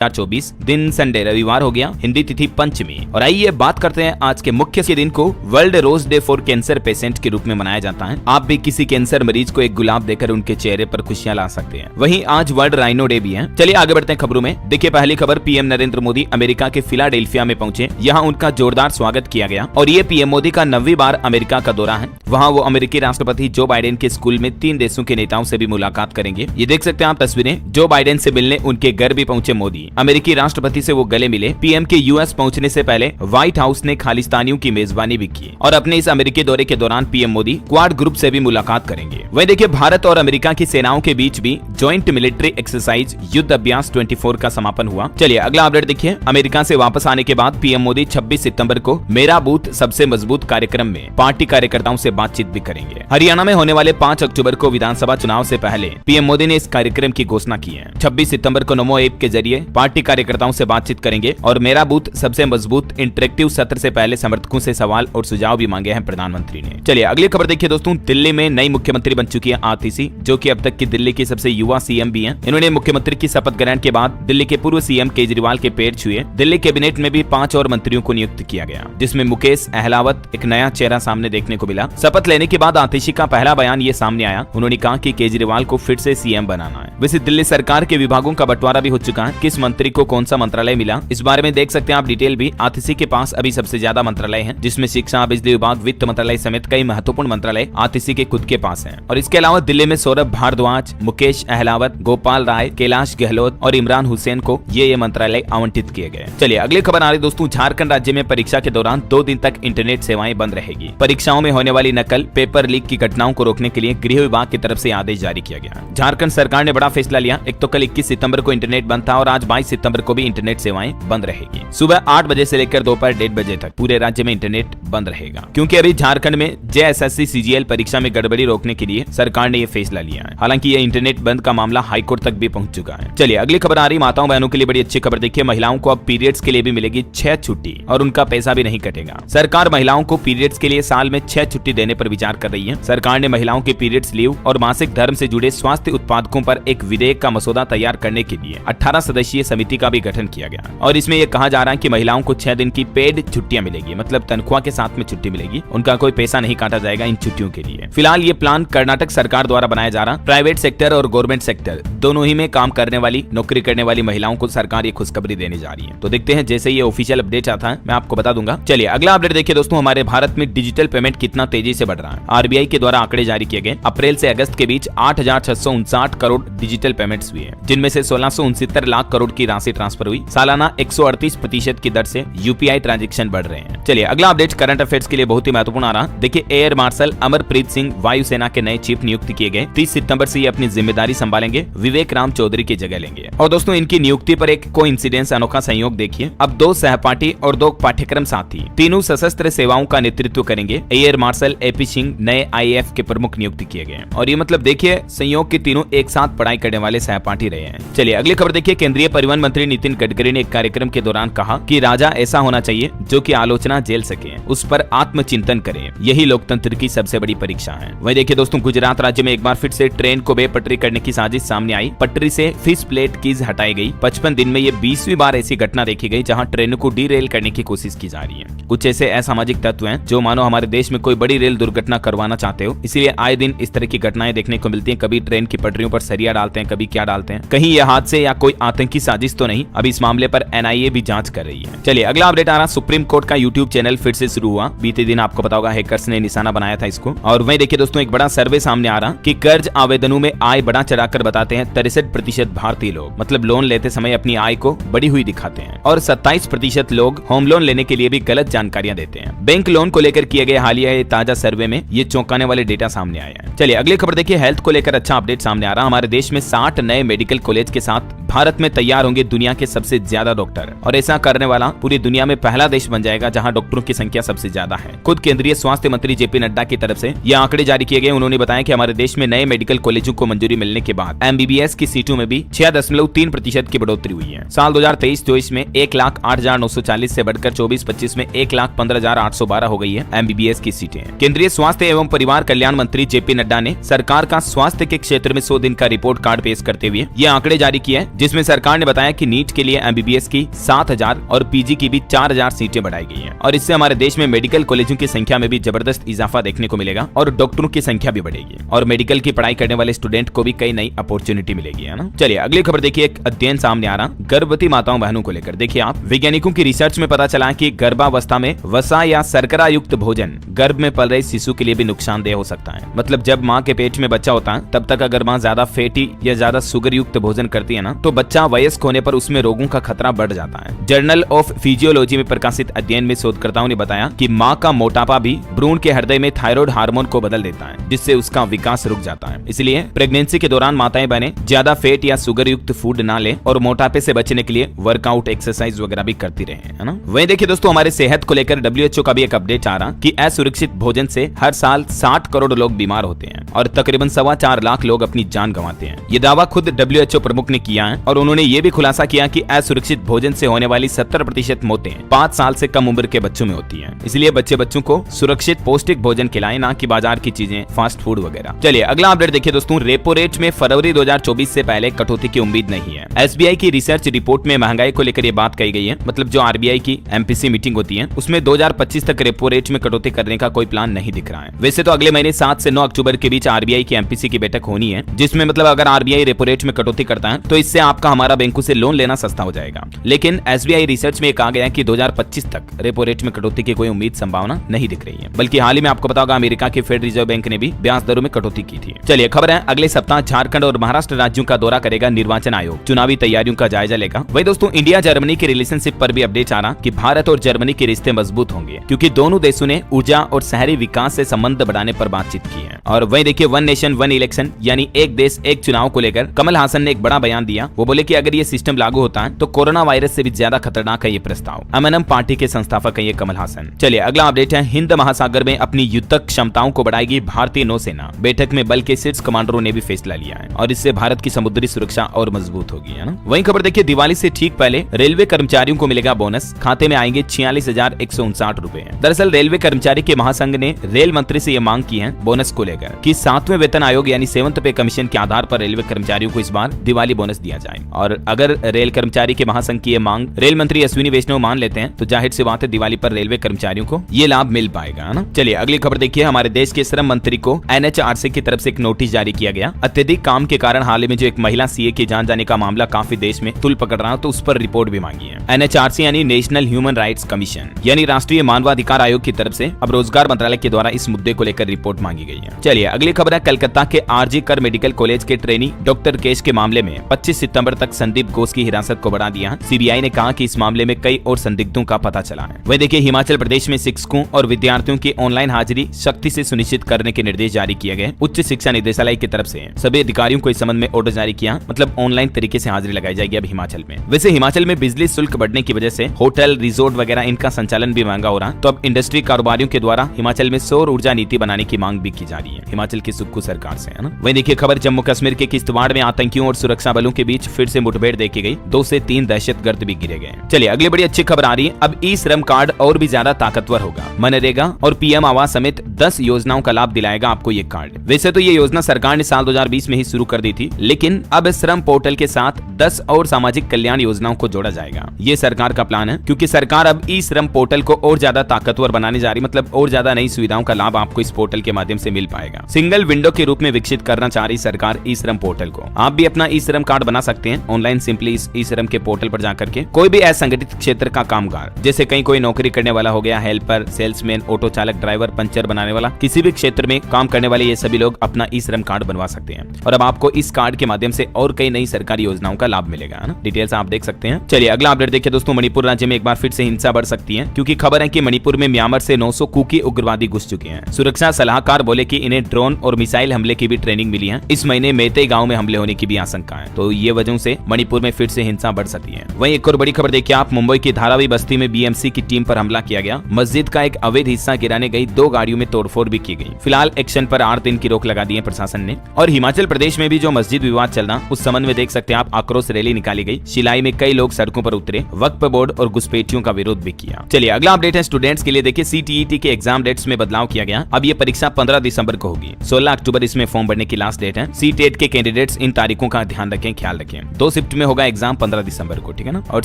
2024, दिन संडे रविवार हो गया, हिंदी तिथि पंचमी। और आइए बात करते हैं आज के मुख्य के दिन को। World rose day for cancer patient के रूप में मनाया जाता है। आप भी किसी कैंसर मरीज को एक गुलाब देकर उनके चेहरे पर खुशियां ला सकते हैं। वहीं आज वर्ल्ड राइनो डे भी है। चलिए आगे बढ़ते हैं खबरों में। देखिए पहली खबर, पीएम नरेंद्र मोदी अमेरिका के फिलाडेल्फिया में पहुंचे। यहाँ उनका जोरदार स्वागत किया गया और ये पीएम मोदी का 9वीं बार अमेरिका का दौरा है। वहाँ वो अमेरिकी राष्ट्रपति जो बाइडेन के स्कूल में 3 देशों के नेताओं से भी मुलाकात करेंगे। ये देख सकते हैं आप तस्वीरें। जो बाइडेन से मिलने उनके घर भी पहुंचे मोदी। अमेरिकी राष्ट्रपति से वो गले मिले। पीएम के यूएस पहुंचने से पहले व्हाइट हाउस ने खालिस्तानियों की मेजबानी भी की और अपने इस अमेरिकी दौरे के दौरान पीएम मोदी क्वाड ग्रुप से भी मुलाकात करेंगे। वहीं देखिए भारत और अमेरिका की सेनाओं के बीच भी जॉइंट मिलिट्री एक्सरसाइज युद्ध अभ्यास 24 का समापन हुआ। चलिए अगला अपडेट देखिए। अमेरिका से वापस आने के बाद पीएम मोदी 26 सितंबर को मेरा बूथ सबसे मजबूत कार्यक्रम में पार्टी कार्यकर्ताओं से बातचीत भी करेंगे। हरियाणा में होने वाले 5 अक्टूबर को विधानसभा चुनाव से पहले पीएम मोदी ने इस कार्यक्रम की घोषणा की है। 26 सितंबर को नमो ऐप के जरिए पार्टी कार्यकर्ताओं से बातचीत करेंगे और मेरा बूथ सबसे मजबूत इंटरेक्टिव सत्र से पहले समर्थकों से सवाल और सुझाव भी मांगे हैं प्रधानमंत्री ने। चलिए अगली खबर देखिए दोस्तों। दिल्ली में नई मुख्यमंत्री बन चुकी है आतिशी, जो कि अब तक की दिल्ली की सबसे युवा सीएम भी हैं। इन्होंने मुख्यमंत्री की शपथ ग्रहण के बाद दिल्ली के पूर्व सीएम केजरीवाल के पैर छुए। दिल्ली कैबिनेट में भी 5 और मंत्रियों को नियुक्त किया गया, जिसमें मुकेश अहलावत एक नया चेहरा सामने देखने को मिला। शपथ लेने के बाद आतिशी का पहला बयान ये सामने आया। उन्होंने कहा कि केजरीवाल को फिर से सीएम बनाना है। वैसे दिल्ली सरकार के विभागों का बंटवारा भी हो चुका है। किस मंत्री को कौन सा मंत्रालय मिला, इस बारे में देख सकते हैं आप डिटेल भी। आतिशी के पास अभी सबसे ज्यादा मंत्रालय हैं, जिसमें शिक्षा, बिजली विभाग, वित्त मंत्रालय समेत कई महत्वपूर्ण मंत्रालय आतिशी के खुद के पास हैं। और इसके अलावा दिल्ली में सौरभ भारद्वाज, मुकेश अहलावत, गोपाल राय, कैलाश गहलोत और इमरान हुसैन को ये मंत्रालय आवंटित किए गए। चलिए अगली खबर आ रही दोस्तों। झारखंड राज्य में परीक्षा के दौरान 2 दिन तक इंटरनेट सेवाएं बंद रहेगी। परीक्षाओं में होने वाली नकल, पेपर लीक की घटनाओं को रोकने के लिए गृह विभाग की तरफ से आदेश जारी किया गया। झारखंड सरकार ने बड़ा फैसला लिया। एक तो कल 21 सितंबर को इंटरनेट बंद था और आज 22 सितंबर को भी इंटरनेट सेवाएं बंद रहेगी। सुबह 8 बजे से लेकर दोपहर 1:30 बजे तक पूरे राज्य में इंटरनेट बंद रहेगा, क्योंकि अभी झारखंड में जेएसएससी सीजीएल परीक्षा में गड़बड़ी रोकने के लिए सरकार ने ये फैसला लिया है। हालांकि ये इंटरनेट बंद का मामला हाईकोर्ट तक भी पहुंच चुका है। चलिए अगली खबर आ रही माताओं बहनों के लिए बड़ी अच्छी खबर देखिए। महिलाओं को अब पीरियड्स के लिए भी मिलेगी 6 छुट्टी और उनका पैसा भी नहीं कटेगा। सरकार महिलाओं को पीरियड्स के लिए साल में 6 छुट्टी देने पर विचार कर रही है। सरकार ने महिलाओं के पीरियड्स लीव और मासिक धर्म से जुड़े स्वास्थ्य उत्पादकों पर एक विधेयक का मसौदा तैयार करने के लिए 18 सदस्यीय समिति का भी गठन किया गया और इसमें यह कहा जा रहा है कि महिलाओं को 6 दिन की पेड छुट्टियां मिलेगी, मतलब तनख्वाह के साथ में छुट्टी मिलेगी। उनका कोई पैसा नहीं काटा जाएगा इन छुट्टियों के लिए। फिलहाल ये प्लान कर्नाटक सरकार द्वारा बनाया जा रहा। प्राइवेट सेक्टर और गवर्नमेंट सेक्टर दोनों ही में काम करने वाली, नौकरी करने वाली महिलाओं को सरकार ये खुशखबरी देने जा रही है। तो देखते हैं जैसे ये ऑफिशियल अपडेट आता है मैं आपको बता दूंगा। चलिए अगला अपडेट देखिए दोस्तों। हमारे भारत में डिजिटल पेमेंट कितना तेजी से बढ़ रहा है। आरबीआई के द्वारा आंकड़े जारी किए गए। अप्रैल से अगस्त के बीच 8,659 करोड़ डिजिटल पेमेंट्स हुए, जिनमें से 1669 लाख करोड़ की राशि ट्रांसफर हुई। सालाना 138% की दर से यूपीआई ट्रांजैक्शन बढ़ रहे हैं। चलिए अगला अपडेट करंट अफेयर्स के लिए बहुत ही महत्वपूर्ण आ रहा। देखिए एयर मार्शल अमरप्रीत सिंह वायुसेना के नए चीफ नियुक्त किए गए। 30 सितंबर से ये अपनी जिम्मेदारी संभालेंगे। विवेक राम चौधरी की जगह लेंगे। और दोस्तों इनकी नियुक्ति पर एक कोइंसिडेंस, अनोखा संयोग देखिए। अब 2 सहपाठी और 2 पाठ्यक्रम साथी तीनों सशस्त्र सेवाओं का नेतृत्व करेंगे। एयर मार्शल एपी सिंह नए आईएएफ के प्रमुख नियुक्त किए गए और ये मतलब देखिए संयोग के तीनों एक साथ पढ़ाई करने वाले सहपाठी रहे हैं। चलिए अगली खबर देखिए। केंद्रीय परिवहन मंत्री नितिन गडकरी ने एक कार्यक्रम के दौरान कहा कि राजा ऐसा होना चाहिए जो कि आलोचना झेल सके, उस पर आत्मचिंतन करे, यही लोकतंत्र की सबसे बड़ी परीक्षा है। वही देखिए दोस्तों, गुजरात राज्य में एक बार फिर से ट्रेन को बेपटरी करने की साजिश सामने आई। पटरी से फिश प्लेट कीज हटाई गई। 55 दिन में ये 20वीं बार ऐसी घटना देखी गई जहां ट्रेनों को डीरेल करने की कोशिश की जा रही है। कुछ ऐसे असामाजिक तत्व हैं जो मानो हमारे देश में कोई बड़ी रेल दुर्घटना करवाना चाहते हो, इसलिए आए दिन इस तरह की घटनाएं देखने को मिलती हैं। कभी ट्रेन की पटरियों पर सरिया डालते हैं, कभी क्या डालते हैं। कहीं यह हादसे या कोई आतंकी साजिश तो नहीं। अभी इस मामले पर एनआईए भी जांच कर रही है। चलिए अगला अपडेट आ रहा। सुप्रीम कोर्ट का यूट्यूब चैनल फिर से शुरू हुआ। बीते दिन आपको पता होगा हैकर्स ने निशाना बनाया था इसको। और वहीं देखिए दोस्तों एक बड़ा सर्वे सामने आ रहा कि कर्ज आवेदनों में आय बढ़ा चढ़ाकर बताते हैं 63% भारतीय लोग, मतलब लोन लेते समय अपनी आय को बढ़ी हुई दिखाते हैं। और 27% लोग होम लोन लेने के लिए भी गलत जानकारियां देते हैं। बैंक लोन को लेकर किए गए हालिया ताजा सर्वे में ये चौंकाने वाले डेटा सामने आए हैं। चलिए अगली खबर देखिए। हेल्थ को लेकर अच्छा अपडेट सामने आ रहा। हमारे देश में 60 नए मेडिकल कॉलेज के साथ भारत में तैयार होंगे दुनिया के सबसे ज्यादा डॉक्टर और ऐसा करने वाला पूरी दुनिया में पहला देश बन जाएगा जहां डॉक्टरों की संख्या सबसे ज्यादा है। खुद केंद्रीय स्वास्थ्य मंत्री जेपी नड्डा की तरफ से ये आंकड़े जारी किए गए। उन्होंने बताया कि हमारे देश में नए मेडिकल कॉलेजों को मंजूरी मिलने के बाद एमबीबीएस की सीटों में भी 6.3% की बढ़ोतरी हुई है। साल 2023-24 में 1,08,940 से बढ़कर 24-25 में 1,15,812 हो गई है एमबीबीएस की सीटें। केंद्रीय स्वास्थ्य एवं परिवार कल्याण मंत्री जेपी नड्डा ने सरकार का स्वास्थ्य के क्षेत्र में 100 दिन का रिपोर्ट कार्ड पेश करते हुए ये आंकड़े जारी किए, जिसमें सरकार ने बताया कि नीट के लिए MBBS की 7,000 और PG की भी 4,000 सीटें बढ़ाई गई हैं और इससे हमारे देश में मेडिकल कॉलेजों की संख्या में भी जबरदस्त इजाफा देखने को मिलेगा और डॉक्टरों की संख्या भी बढ़ेगी और मेडिकल की पढ़ाई करने वाले स्टूडेंट को भी कई नई अपॉर्चुनिटी मिलेगी, है ना। चलिए अगली खबर देखिए, एक अध्ययन सामने आ रहा गर्भवती माताओं बहनों को लेकर। देखिए आप, वैज्ञानिकों की रिसर्च में पता चला कि गर्भावस्था में वसा या शर्करा युक्त भोजन गर्भ में पल रहे शिशु के लिए भी नुकसानदेह हो सकता है। मतलब जब माँ के पेट में बच्चा होता है तब तक अगर माँ ज्यादा फैटी या ज्यादा शुगर युक्त भोजन करती है ना, तो बच्चा वयस्क होने पर उसमें रोगों का खतरा बढ़ जाता है। जर्नल ऑफ फिजियोलॉजी में प्रकाशित अध्ययन में शोधकर्ताओं ने बताया कि माँ का मोटापा भी भ्रूण के हृदय में थायराइड हार्मोन को बदल देता है, जिससे उसका विकास रुक जाता है। इसलिए प्रेगनेंसी के दौरान माताएं बहनें ज्यादा फैट या शुगर युक्त फूड ना लें और मोटापे से बचने के लिए वर्कआउट, एक्सरसाइज वगैरह भी करती रहे, है ना। वहीं देखिए दोस्तों, हमारे सेहत को लेकर WHO का भी एक अपडेट आ रहा कि असुरक्षित भोजन से हर साल 60 करोड़ लोग बीमार होते हैं और तकरीबन 4.25 लाख लोग अपनी जान गंवाते हैं। ये दावा खुद WHO प्रमुख ने किया है और उन्होंने ये भी खुलासा किया कि असुरक्षित भोजन से होने वाली 70% मौतें 5 साल से कम उम्र के बच्चों में होती हैं। इसलिए बच्चों को सुरक्षित पौष्टिक भोजन खिलाएं, ना कि बाजार की चीजें, फास्ट फूड वगैरह। चलिए अगला अपडेट देखिए दोस्तों, रेपो रेट में फरवरी 2024 से पहले कटौती की उम्मीद नहीं है। SBI की रिसर्च रिपोर्ट में महंगाई को लेकर ये बात कही गई है। मतलब जो RBI की MPC मीटिंग होती है उसमें 2025 तक रेपो रेट में कटौती करने का कोई प्लान नहीं दिख रहा है। वैसे तो अगले महीने 7 से 9 अक्टूबर के बीच RBI की MPC की बैठक होनी है, जिसमें मतलब अगर RBI रेपो रेट में कटौती करता है तो इससे आपका हमारा बैंकों से लोन लेना सस्ता हो जाएगा। लेकिन SBI रिसर्च में कहा गया है कि 2025 तक रेपो रेट में कटौती की कोई उम्मीद संभावना नहीं दिख रही है। बल्कि हाल ही में आपको पता होगा अमेरिका के फेडरल रिजर्व बैंक ने भी ब्याज दरों में कटौती की थी। चलिए खबर है, अगले सप्ताह झारखंड और महाराष्ट्र राज्यों का दौरा करेगा निर्वाचन आयोग, चुनावी तैयारियों का जायजा लेगा। वही दोस्तों, इंडिया जर्मनी के रिलेशनशिप पर भी अपडेट आ रहा कि भारत और जर्मनी के रिश्ते मजबूत होंगे, क्योंकि दोनों देशों ने ऊर्जा और शहरी विकास से संबंध बढ़ाने पर बातचीत की है। और वही देखिए, वन नेशन वन इलेक्शन यानी एक देश एक चुनाव को लेकर कमल हासन ने एक बड़ा बयान दिया। वो बोले कि अगर ये सिस्टम लागू होता है तो कोरोना वायरस से भी ज्यादा खतरनाक है ये प्रस्ताव। MNM पार्टी के संस्थापक है ये कमल हासन। चलिए अगला अपडेट है, हिंद महासागर में अपनी युद्धक क्षमताओं को बढ़ाएगी भारतीय नौसेना। बैठक में बल के शीर्ष कमांडरों ने भी फैसला लिया है और इससे भारत की समुद्री सुरक्षा और मजबूत होगी, है ना। वही खबर देखिए, दिवाली से ठीक पहले रेलवे कर्मचारियों को मिलेगा बोनस, खाते में आएंगे 46,159 रुपए। दरअसल रेलवे कर्मचारी के महासंघ ने रेल मंत्री से ये मांग की है बोनस को लेकर कि 7वें वेतन आयोग यानी 7th पे कमीशन के आधार पर रेलवे कर्मचारियों को इस बार दिवाली बोनस दिया जाए। और अगर रेल कर्मचारी के महासंघ की ये मांग रेल मंत्री अश्विनी वैष्णव मान लेते हैं तो जाहिर सी बात है दिवाली पर रेलवे कर्मचारियों को ये लाभ मिल पाएगा, है ना। चलिए अगली खबर देखिए, हमारे देश के श्रम मंत्री को NHRC की तरफ से एक नोटिस जारी किया गया। अत्यधिक काम के कारण हाल ही में जो एक महिला CA की जान जाने का मामला काफी देश में तुल पकड़ रहा है, तो उस पर रिपोर्ट भी मांगी है। NHRC यानी नेशनल ह्यूमन राइट्स कमीशन यानी राष्ट्रीय मानवाधिकार आयोग की तरफ से अब रोजगार मंत्रालय के द्वारा इस मुद्दे को लेकर रिपोर्ट मांगी गई है। चलिए अगली खबर है, कलकत्ता के RG कर मेडिकल कॉलेज के ट्रेनी डॉक्टर केस के मामले में 25 सितंबर तक संदीप घोष की हिरासत को बढ़ा दिया। CBI ने कहा कि इस मामले में कई और संदिग्धों का पता चला है। वह देखिए, हिमाचल प्रदेश में शिक्षकों और विद्यार्थियों की ऑनलाइन हाजिरी सख्ती से सुनिश्चित करने के निर्देश जारी किए गए। उच्च शिक्षा निदेशालय की तरफ से सभी अधिकारियों को इस संबंध में ऑर्डर जारी किया। मतलब ऑनलाइन तरीके से हाजिरी लगाई जाएगी अब हिमाचल में। वैसे हिमाचल में बिजली शुल्क बढ़ने की वजह से होटल, रिजोर्ट वगैरह इनका संचालन भी महंगा हो रहा, तो अब इंडस्ट्री कारोबारियों के द्वारा हिमाचल में सौर ऊर्जा नीति बनाने की मांग भी की जा रही है हिमाचल की सुक्खू सरकार से, है ना। वहीं देखिए खबर, जम्मू कश्मीर के किश्तवाड़ में आतंकियों और सुरक्षा बलों के बीच फिर से मुठभेड़ देखी गई। 2 से 3 दहशतगर्द भी गिरे गए। चलिए अगली बड़ी अच्छी खबर आ रही है, अब ई-श्रम कार्ड और भी ज्यादा ताकतवर होगा। मनरेगा और PM आवास समेत 10 योजनाओं का लाभ दिलाएगा आपको ये कार्ड। वैसे तो ये योजना सरकार ने साल 2020 में ही शुरू कर दी थी, लेकिन अब श्रम पोर्टल के साथ 10 और सामाजिक कल्याण योजनाओं को जोड़ा जाएगा। ये सरकार का प्लान है, क्योंकि सरकार अब ई-श्रम पोर्टल को और ज्यादा ताकतवर बनाने जा रही, मतलब और ज्यादा नई सुविधाओं का लाभ आपको इस पोर्टल के माध्यम से मिल पाएगा। सिंगल विंडो के रूप में विकसित करना चाह रही सरकार ई-श्रम पोर्टल को। आप भी अपना ई-श्रम कार्ड बना सकते हैं ऑनलाइन सिंपली इस ई-श्रम के पोर्टल पर जाकर के। कोई भी असंगठित क्षेत्र का कामगार, जैसे कहीं कोई नौकरी करने वाला हो गया, हेल्पर, सेल्समैन, ऑटो चालक, ड्राइवर, पंचर बनाने वाला, किसी भी क्षेत्र में काम करने वाले ये सभी लोग अपना ई-श्रम कार्ड बनवा सकते हैं। और अब आपको इस कार्ड के माध्यम से और कई नई सरकारी योजनाओं का लाभ मिलेगा, है ना। डिटेल्स आप देख सकते हैं। चलिए अगला अपडेट देखिए दोस्तों, मणिपुर राज्य में एक बार फिर से हिंसा बढ़ सकती है, क्योंकि खबर है कि मणिपुर में म्यांमार से 900 कुकी उग्रवादी घुस चुके हैं। सुरक्षा सलाहकार बोले कि इन्हें ड्रोन और मिसाइल हमले की भी ट्रेनिंग मिली है। इस महीने मेते गांव में हमले होने की भी आशंका है, तो ये वजह से मणिपुर में फिर से हिंसा बढ़ सकती है। वहीं एक और बड़ी खबर देखिए आप, मुंबई की धारावी बस्ती में BMC की टीम पर हमला किया गया। मस्जिद का एक अवैध हिस्सा गिराने गई 2 गाड़ियों में तोड़फोड़ भी की गई। फिलहाल एक्शन पर 8 दिन की रोक लगा दी है प्रशासन ने। और हिमाचल प्रदेश में भी जो मस्जिद विवाद चल रहा, उस संबंध में देख सकते हैं आप, आक्रोश रैली निकाली गई। शिलाई में कई लोग सड़कों पर उतरे लिए वक्फ बोर्ड और घुसपैठियों का विरोध भी किया। चलिए अगला अपडेट है स्टूडेंट्स के लिए। देखिए CTET के एग्जाम डेट्स में बदलाव किया गया। अब ये परीक्षा 15 दिसंबर को होगी। 16 अक्टूबर इसमें फॉर्म भरने की लास्ट डेट है। CTET के कैंडिडेट्स इन तारीखों का ध्यान रखें, ख्याल रखें। 2 शिफ्ट में होगा एग्जाम 15 दिसंबर को, ठीक है ना। और